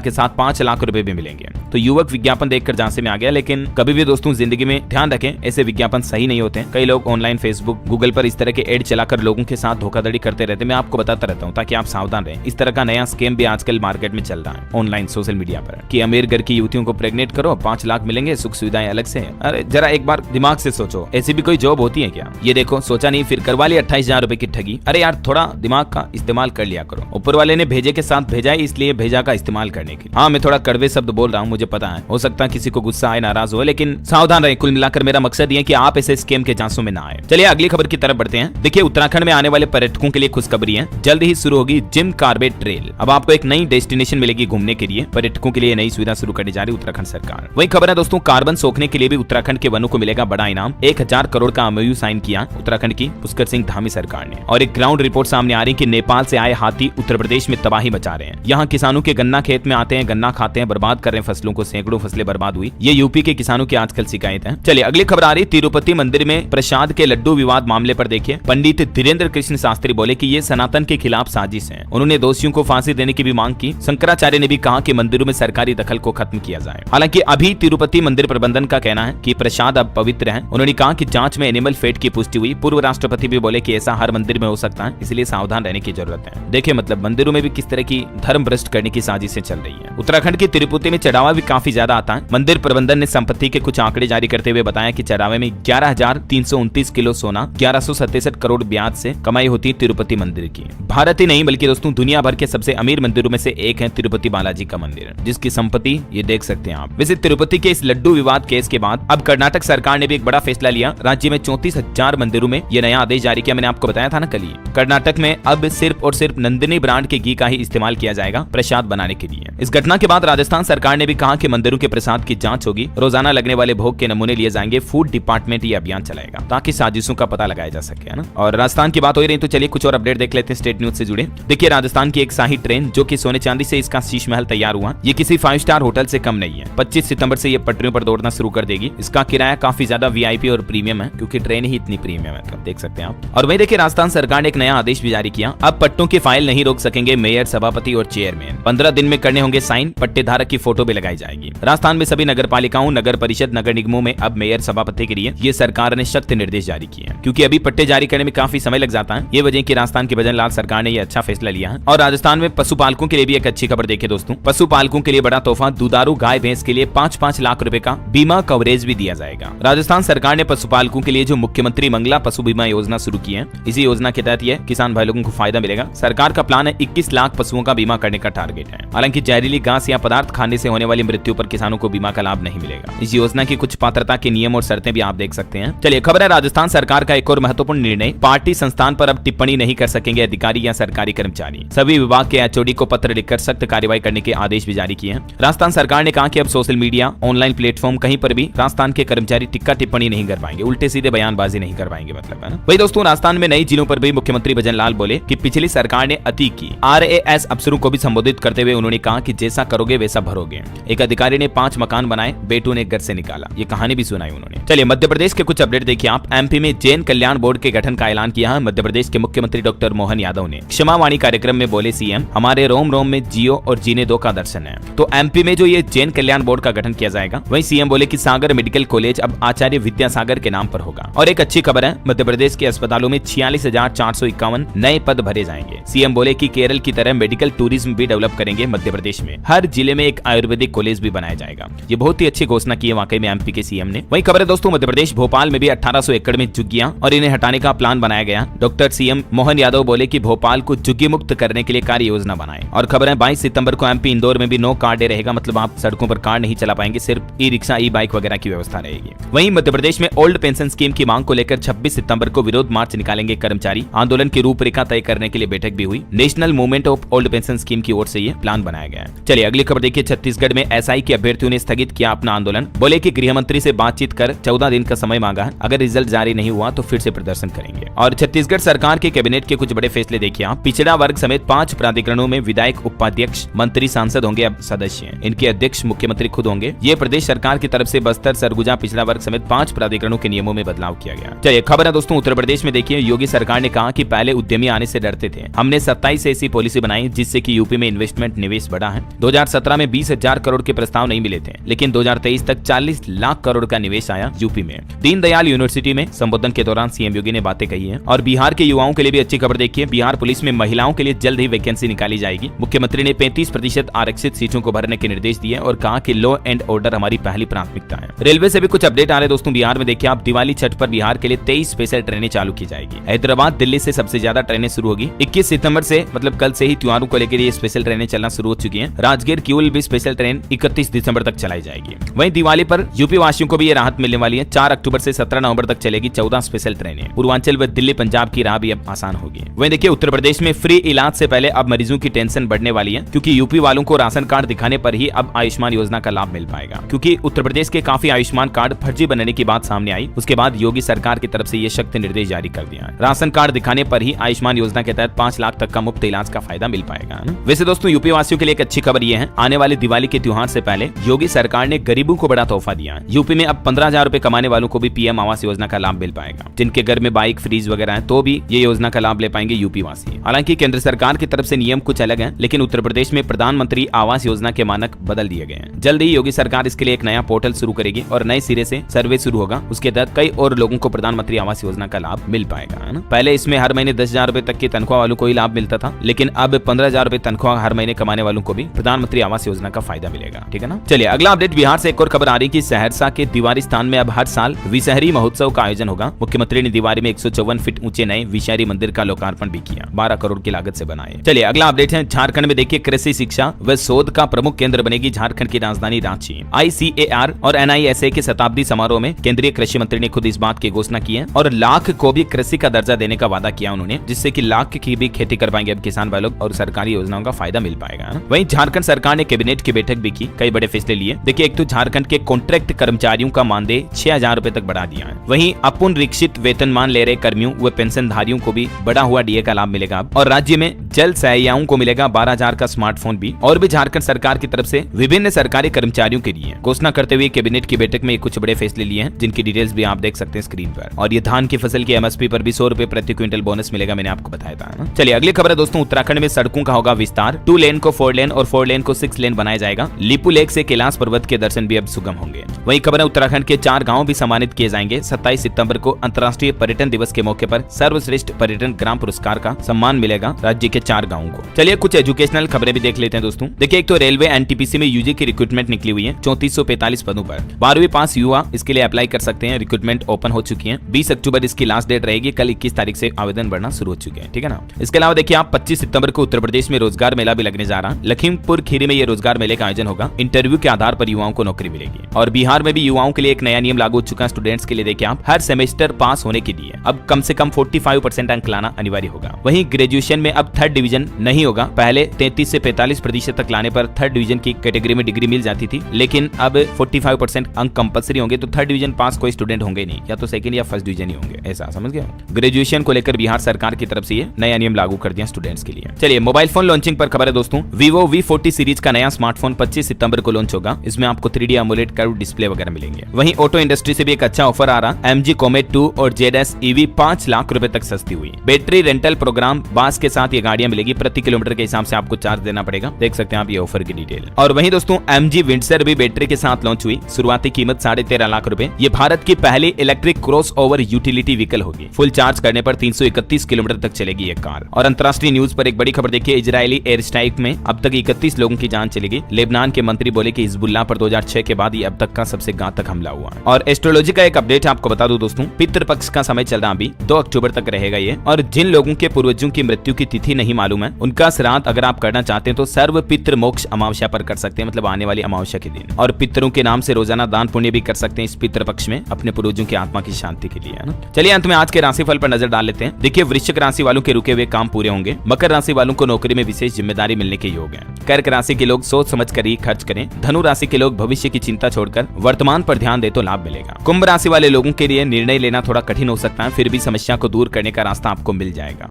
के साथ 5 लाख रुपए भी मिलेंगे। तो युवक विज्ञापन देखकर झांसे में आ गया। लेकिन कभी भी दोस्तों जिंदगी में ध्यान रखें, ऐसे विज्ञापन सही नहीं होते। कई लोग ऑनलाइन फेसबुक गूगल पर इस तरह के एड चलाकर लोगों के साथ धोखाधड़ी करते रहते। मैं आपको बताता रहता हूँ ताकि आप सावधान रहें। इस तरह का नया स्कैम भी आजकल मार्केट में चल रहा है ऑनलाइन सोशल मीडिया पर कि अमीर घर की युवतियों को प्रेग्नेंट करो, 5 लाख मिलेंगे, सुख सुविधाएं अलग से। अरे जरा एक बार दिमाग से सोचो, ऐसी भी कोई जॉब होती है क्या? ये देखो, सोचा नहीं फिर करवा लिया 28,000 रुपए की ठगी। अरे यार, थोड़ा दिमाग का इस्तेमाल कर लिया करो। ऊपर वाले ने भेजे के साथ भेजा है, इसलिए भेजा का इस्तेमाल करने के लिए। हाँ, मैं थोड़ा कड़वे शब्द बोल रहा हूँ, मुझे पता है, हो सकता है किसी को गुस्सा आए, नाराज हो, लेकिन सावधान रहें। कुल मिलाकर मेरा मकसद ये कि आप ऐसे स्कैम के झांसों में ना आए। चलिए अगली खबर की तरफ बढ़ते हैं। देखिए, उत्तराखंड में आने वाले पर्यटकों के लिए खुशखबरी है, जल्द ही शुरू होगी जिम कॉर्बेट ट्रेल। अब आपको एक नई डेस्टिनेशन मिलेगी घूमने के लिए। पर्यटकों के लिए नई सुविधा शुरू करने जा रही उत्तराखंड सरकार। वही खबर है दोस्तों, कार्बन सोखने के लिए भी उत्तराखंड के वनों को मिलेगा बड़ा इनाम। 1,000 करोड़ का एमओयू साइन किया उत्तराखंड की पुष्कर सिंह धामी सरकार ने। और एक ग्राउंड रिपोर्ट सामने आ रही कि नेपाल से आए हाथी उत्तर प्रदेश में तबाही मचा रहे हैं। यहाँ किसानों के गन्ना खेत में आते हैं, गन्ना खाते हैं, बर्बाद कर रहे हैं फसलों को। सैकड़ों फसलें बर्बाद हुई। ये यूपी के किसानों की आजकल शिकायत है। चलिए अगली खबर आ रही, तिरुपति मंदिर में प्रसाद के लड्डू विवाद मामले पर देखिए। पंडित धीरेन्द्र कृष्ण शास्त्री बोले कि ये सनातन के खिलाफ साजिश है। उन्होंने दोषियों को फांसी देने की भी मांग की। शंकराचार्य ने भी कहा कि मंदिरों में सरकारी दखल को खत्म किया जाए। हालांकि अभी तिरुपति मंदिर प्रबंधन का कहना है कि प्रसाद अब पवित्र है। उन्होंने कहा कि जांच में एनिमल फैट की पुष्टि हुई। पूर्व राष्ट्रपति भी बोले कि ऐसा हर मंदिर में हो सकता है, इसलिए सावधान रहने की जरूरत है। देखिए, मतलब मंदिरों में भी किस तरह की धर्म भ्रष्ट करने की साजिशें चल रही है। उत्तराखंड की तिरुपति में चढ़ावा भी काफी ज्यादा आता है। मंदिर प्रबंधन ने संपत्ति के कुछ आंकड़े जारी करते हुए बताया कि चढ़ावे में 11,329 किलो सोना, 1167 करोड़ ब्याज से कमाई होती है तिरुपति मंदिर की। भारत ही नहीं बल्कि दोस्तों दुनिया भर के सबसे अमीर मंदिरों में से एक है तिरुपति बालाजी का मंदिर, जिसकी संपत्ति ये देख सकते हैं आप। वैसे तिरुपति के इस लड्डू विवाद केस के बाद अब कर्नाटक सरकार ने भी एक बड़ा फैसला लिया। राज्य में 34,000 मंदिरों में ये नया आदेश जारी किया। मैंने आपको बताया था ना कल ही, कर्नाटक में अब सिर्फ और सिर्फ नंदिनी ब्रांड के घी का ही इस्तेमाल किया जाएगा प्रसाद बनाने के लिए। इस घटना के बाद राजस्थान सरकार ने भी कहा कि मंदिरों के प्रसाद की जांच होगी। रोजाना लगने वाले भोग के नमूने लिए जाएंगे। फूड डिपार्टमेंट ये अभियान चलाएगा ताकि साजिशों का पता लगाया जा सके, है ना। और राजस्थान की बात हो रही तो चलिए कुछ और अपडेट देख लेते हैं स्टेट न्यूज से जुड़े। देखिए, राजस्थान की एक शाही ट्रेन जो कि सोने चांदी से इसका शीश महल तैयार हुआ, ये किसी 5 स्टार होटल से कम नहीं है। 25 सितंबर से ये पटरियों पर दौड़ना शुरू कर देगी। इसका किराया काफी ज्यादा वीआईपी और प्रीमियम है, क्योंकि ट्रेन ही इतनी प्रीमियम है, देख सकते हैं आप। और वही देखिए, राजस्थान सरकार ने एक नया आदेश भी जारी किया। अब पट्टों की फाइल नहीं रोक सकेंगे मेयर, सभापति और चेयरमैन। 15 दिन में करने होंगे साइन। पट्टे धारक की फोटो भी लगाई जाएगी। राजस्थान में सभी नगर पालिकाओं, नगर परिषद, नगर निगमों में अब मेयर, सभापति के लिए ये सरकार ने सख्त निर्देश जारी किए हैं, क्योंकि अभी पट्टे जारी करने में काफी समय लग जाता है। ये वजह की राजस्थान की भजन लाल सरकार ने ये अच्छा फैसला लिया है। और राजस्थान में पशुपालकों के लिए भी एक अच्छी खबर देखिए दोस्तों। पशुपालकों के लिए बड़ा तोहफा, दुधारू गाय भैंस के लिए 5-5 लाख रुपए का बीमा कवरेज भी दिया जाएगा। राजस्थान सरकार ने पशुपालकों के लिए जो मुख्यमंत्री मंगला पशु बीमा योजना शुरू की है, इसी योजना के तहत ये किसान भाई लोगों को फायदा मिलेगा। सरकार का प्लान है 21 लाख पशुओं का बीमा करने का टारगेट है। हालांकि जहरीली घास या पदार्थ खाने से होने वाली मृत्यु पर किसानों को बीमा का लाभ नहीं मिलेगा। इस योजना की कुछ पात्रता के नियम और शर्तें भी आप देख सकते हैं। चलिए खबर है राजस्थान सरकार का एक और महत्वपूर्ण निर्णय, पार्टी संस्थान पर अब टिप्पणी नहीं कर सकेंगे अधिकारी या सरकारी कर्मचारी। सभी विभाग के एचओडी को पत्र लिखकर सख्त कार्रवाई करने के आदेश भी जारी किए हैं। राजस्थान सरकार ने कहा कि अब सोशल मीडिया, ऑनलाइन प्लेटफॉर्म कहीं पर भी राजस्थान के कर्मचारी टिक्का टिप्पणी नहीं कर पाएंगे, उल्टे सीधे बयानबाजी नहीं कर पाएंगे, मतलब है ना। वही दोस्तों, राजस्थान में नई जिलों पर भी मुख्यमंत्री भजन लाल बोले कि पिछली सरकार ने अति की। RAS अफसरों को भी संबोधित करते हुए उन्होंने कहा कि जैसा करोगे वैसा भरोगे। एक अधिकारी ने 5 मकान बनाए, बेटू ने घर से निकाला, ये कहानी भी सुनाई उन्होंने। चलिए मध्य प्रदेश के कुछ अपडेट देखिए आप। MP में जैन कल्याण बोर्ड के गठन का ऐलान किया है। मध्य प्रदेश के मुख्यमंत्री डॉक्टर मोहन यादव ने क्षमावाणी कार्यक्रम में बोले CM, हमारे रोम रोम में जियो और जीने दो का दर्शन है। तो MP में जो ये जैन कल्याण बोर्ड का गठन किया जाएगा, वहीं CM बोले कि सागर मेडिकल कॉलेज अब आचार्य विद्यासागर के नाम पर होगा। और एक अच्छी खबर है, मध्य प्रदेश के अस्पतालों में 46,451 नए पद भरे जाएंगे। CM बोले कि केरल की तरह मेडिकल टूरिज्म भी डेवलप करेंगे मध्य प्रदेश में। हर जिले में एक आयुर्वेदिक कॉलेज भी बनाया जाएगा। ये बहुत ही अच्छी घोषणा की है वाकई में MP के CM ने। वही खबर है दोस्तों, मध्य प्रदेश भोपाल में भी 1800 एकड़ में झुग्गियां और इन्हें हटाने का प्लान बनाया गया। डॉक्टर CM मोहन यादव बोले कि भोपाल को झुग्गी मुक्त करने के लिए कार्य योजना बनाए। और खबर है 22 सितंबर को MP इंदौर में भी नो कार डे रहेगा, मतलब आप सड़कों पर कार नहीं चला पाएंगे, सिर्फ ई-रिक्शा, ई-बाइक वगैरह की व्यवस्था रहेगी। वहीं मध्य प्रदेश में ओल्ड पेंशन स्कीम की मांग को लेकर 26 सितंबर को विरोध मार्च निकालेंगे कर्मचारी। आंदोलन की रूपरेखा तय करने के लिए बैठक भी हुई। National movement of old pension scheme की ओर से ये प्लान बनाया गया है। चलिए अगली खबर देखिए। छत्तीसगढ़ में SI के अभ्यर्थियों ने स्थगित किया अपना आंदोलन। बोले कि गृह मंत्री से बातचीत कर 14 दिन का समय मांगा है, अगर रिजल्ट जारी नहीं हुआ तो फिर से प्रदर्शन करेंगे। और छत्तीसगढ़ सरकार के कैबिनेट के कुछ बड़े फैसले देखिए आप। पिछड़ा वर्ग समेत 5 प्राधिकरण प्राधिकरणों में विधायक, उपाध्यक्ष, मंत्री, सांसद होंगे अब सदस्य। इनके अध्यक्ष मुख्यमंत्री खुद होंगे। ये प्रदेश सरकार की तरफ से बस्तर, सरगुजा, पिछड़ा वर्ग समेत 5 प्राधिकरणों के नियमों में बदलाव किया गया। चलिए खबर है दोस्तों उत्तर प्रदेश में। देखिए योगी सरकार ने कहा कि पहले उद्यमी आने से डरते थे, हमने 27 ऐसी पॉलिसी बनाई जिससे कि यूपी में इन्वेस्टमेंट निवेश बढ़ा है। 2017 में 20,000 करोड़ के प्रस्ताव नहीं मिले थे, लेकिन 2023 तक 40 लाख करोड़ का निवेश आया यूपी में। दीनदयाल यूनिवर्सिटी में संबोधन के दौरान सीएम योगी ने बातें कही है। और बिहार के युवाओं के लिए भी अच्छी खबर देखिए, बिहार पुलिस में महिलाओं के लिए जल्द ही वैकेंसी निकाली जाएगी। मुख्यमंत्री ने 35% आरक्षित सीटों को भरने के निर्देश दिए और कहा कि लॉ एंड ऑर्डर हमारी पहली प्राथमिकता है। रेलवे से भी कुछ अपडेट आ रहे दोस्तों बिहार में। देखिए आप दिवाली छठ पर बिहार के लिए 23 स्पेशल ट्रेनें चालू की जाएगी। हैदराबाद दिल्ली से सबसे ज्यादा ट्रेनें शुरू होगी। 21 सितंबर से मतलब कल से ही त्योहारों को लेकर ये स्पेशल ट्रेनें चलना शुरू हो चुकी हैं। राजगीर किउल भी स्पेशल ट्रेन 31 दिसंबर तक चलाई जाएगी। वहीं दिवाली पर यूपी वासियों को भी ये राहत मिलने वाली है। 4 अक्टूबर से 17 नवंबर तक चलेगी 14 स्पेशल ट्रेनें। पूर्वांचल व दिल्ली पंजाब की राह भी अब आसान होगी। वहीं देखिए उत्तर प्रदेश में फ्री इलाज से पहले अब मरीजों की टेंशन बढ़ने वाली है, क्योंकि यूपी वालों को राशन कार्ड दिखाने पर ही अब आयुष्मान योजना का लाभ मिल पाएगा। क्योंकि उत्तर प्रदेश के काफी आयुष्मान कार्ड फर्जी बनने की बात सामने आई, उसके बाद योगी सरकार की तरफ से ये सख्त निर्देश जारी कर दिया है। राशन कार्ड दिखाने पर ही आयुष्मान योजना के तहत 5 लाख तक का मुफ्त इलाज का फायदा मिल पाएगा। वैसे दोस्तों यूपी वासियों के लिए एक अच्छी खबर ये है, आने वाले दिवाली के त्योहार से पहले योगी सरकार ने गरीबों को बड़ा तोहफा दिया है। यूपी में अब 15,000 रुपए कमाने वालों को भी पीएम आवास योजना का लाभ मिल पाएगा। जिनके घर में बाइक, फ्रीज वगैरह है तो भी ये योजना का लाभ ले पाएंगे यूपी वासी। हालांकि केंद्र सरकार की तरफ से नियम कुछ अलग है, लेकिन उत्तर प्रदेश में प्रधानमंत्री आवास योजना के मानक बदल दिए गए हैं। जल्द ही योगी सरकार इसके लिए एक नया पोर्टल शुरू करेगी और नए सिरे से सर्वे शुरू होगा। उसके तहत कई और लोगों को प्रधानमंत्री आवास योजना का लाभ मिल पाएगा, है ना। पहले इसमें हर महीने 10,000 रुपए तक की तनख्वाह वालों को ही लाभ मिलता था, लेकिन अब 15,000 रुपए तनख्वाह हर महीने कमाने वालों को भी प्रधानमंत्री आवास योजना का फायदा मिलेगा। ठीक है ना। चलिए अगला अपडेट बिहार से एक और खबर आ रही है कि सहरसा के दीवारी स्थान में अब हर साल विषहरी महोत्सव का आयोजन होगा। मुख्यमंत्री ने दीवारी में 154 फीट ऊंचे नए विषहरी मंदिर का लोकार्पण भी किया, 12 करोड़ की लागत से बनाए। चलिए अगला अपडेट है झारखंड में। देखिए कृषि शिक्षा व शोध का प्रमुख केंद्र बनेगी झारखंड की राजधानी रांची। ICAR और NISA के शताब्दी समारोह में केंद्रीय कृषि मंत्री ने खुद इस बात की घोषणा की है और लाख को भी कृषि का दर्जा देने का वादा किया उन्होंने, जिससे कि लाख की भी खेती कर पाएंगे अब किसान भाई लोग और सरकारी योजनाओं का फायदा मिल पाएगा। वहीं झारखंड सरकार ने कैबिनेट की बैठक भी की, कई बड़े फैसले लिए। देखिए एक तो झारखंड के कॉन्ट्रैक्ट कर्मचारियों का मानदेय 6,000 रुपए तक बढ़ा दिया है। वहीं अपुनरीक्षित वेतनमान ले रहे कर्मियों व पेंशनधारियों को भी बढ़ा हुआ DA का लाभ मिलेगा और राज्य में जल सहायिकाओं को मिलेगा 12,000 का स्मार्टफोन भी। और भी झारखंड सरकार की तरफ से विभिन्न सरकारी कर्मचारियों के लिए घोषणा करते हुए कैबिनेट की बैठक में कुछ बड़े फैसले लिए हैं, जिनकी डिटेल्स भी आप देख सकते हैं स्क्रीन पर। और ये धान की फसल की MSP पर भी 100 रुपए प्रति क्विंटल बोनस मिलेगा, मैंने आपको बताया था। चलिए अगली खबर है दोस्तों, उत्तराखंड में सड़कों का होगा विस्तार। 2 लेन को 4 लेन और 4 लेन को 6 लेन बनाया जाएगा। लिपू लेक से कैलाश पर्वत के दर्शन भी अब सुगम होंगे। वही खबर है उत्तराखंड के 4 गाँव भी सम्मानित किए जाएंगे। 27 सितंबर को अंतर्राष्ट्रीय पर्यटन दिवस के मौके पर सर्वश्रेष्ठ पर्यटन ग्राम पुरस्कार का सम्मान मिलेगा राज्य के 4 गाँवों को। चलिए कुछ एजुकेशनल खबरें भी देख लेते हैं दोस्तों। देखिए एक तो रेलवे NTPC में UG की रिक्रूटमेंट निकली हुई है 3445 पदों पर। 12वीं पास युवा इसके लिए अप्लाई कर सकते हैं। रिक्रूटमेंट ओपन हो चुकी है। 20 अक्टूबर इसकी लास्ट डेट रहेगी। कल 21 तारीख से आवेदन बढ़ना शुरू हो चुके हैं। ठीक है ना। इसके अलावा देखिए आप 25 सितंबर को उत्तर प्रदेश में रोजगार मेला भी लगने जा रहा है। लखीमपुर खीरी में ये रोजगार मेले का आयोजन होगा। इंटरव्यू के आधार पर युवाओं को नौकरी मिलेगी। और बिहार में भी युवाओं के लिए एक नया नियम लागू हो चुका है। स्टूडेंट्स के लिए देखिए आप हर सेमेस्टर पास होने के लिए अब कम से कम 45% अंक लाना अनिवार्य होगा। वहीं ग्रेजुएशन में अब 3rd डिवीजन नहीं होगा। पहले 33 से 45% तक लाने पर 3rd डिवीजन की कैटेगरी में डिग्री मिल जाती थी, लेकिन अब 45% अंक कंपलसरी होंगे। तो 3rd डिवीजन पास कोई स्टूडेंट होंगे नहीं, या तो 2nd या 1st डिवीजन ही होंगे। ऐसा समझ गया। ग्रेजुएशन को लेकर बिहार सरकार की तरफ से ये नया नियम लागू कर दिया स्टूडेंट्स के लिए। चलिए मोबाइल फोन लॉन्चिंग पर खबर है दोस्तों। Vivo V40 सीरीज का नया स्मार्टफोन 25 सितंबर को लॉन्च होगा। इसमें आपको 3D AMOLED कर्व डिस्प्ले वगैरह मिलेंगे। वहीं ऑटो इंडस्ट्री से भी एक अच्छा ऑफर आ रहा। MG Comet 2 और ZS EV 5 लाख रुपए तक सस्ती हुई। बैटरी रेंटल प्रोग्राम बास के साथ ये गाड़ियां मिलेगी। प्रति किलोमीटर के हिसाब से आपको चार्ज देना पड़ेगा। देख सकते हैं आप ये ऑफर की डिटेल। और वहीं दोस्तों MG Windsor भी बैटरी के साथ लॉन्च हुई। शुरुआती कीमत 13.5 लाख रुपए। ये भारत की पहली electric cross over utility vehicle होगी। फुल चार्ज करने पर 331 किलोमीटर तक चलेगी ये कार। और अंतर्राष्ट्रीय न्यूज पर एक बड़ी खबर देखिए। इजरायली एयर स्ट्राइक में अब तक 31 लोगों की जान चलेगी। लेबनान के मंत्री बोले कि हिजबुल्लाह पर 2006 के बाद ये अब तक का सबसे घातक हमला हुआ। और एस्ट्रोलॉजी का एक अपडेट आपको बता दूं दोस्तों। पितृ पक्ष का समय चल रहा अभी 2 अक्टूबर तक रहेगा ये। और जिन लोगों के पूर्वजों की मृत्यु की तिथि नहीं मालूम है, उनका श्राद्ध अगर आप करना चाहते हैं तो सर्व पितृ मोक्ष अमावस्या पर कर सकते हैं, मतलब आने वाली अमावस्या के दिन। और पितरों के नाम से रोजाना दान पुण्य भी कर सकते हैं इस पितृ पक्ष में, अपने पूर्वजों की आत्मा की शांति के लिए, है ना। चलिए अंत में आज के राशिफल पर नजर डाल लेते हैं। देखिए वृश्चिक राशि वालों के रुके हुए काम पूरे होंगे। मकर राशि वालों को नौकरी में विशेष जिम्मेदारी मिलने के योग है। कर्क राशि के लोग सोच समझ कर ही खर्च करें। धनु राशि के लोग भविष्य की चिंता छोड़कर वर्तमान पर ध्यान दे तो लाभ मिलेगा। कुंभ राशि वाले लोगों के लिए निर्णय लेना थोड़ा कठिन हो सकता है, फिर भी समस्या को दूर करने का रास्ता आपको मिल जाएगा।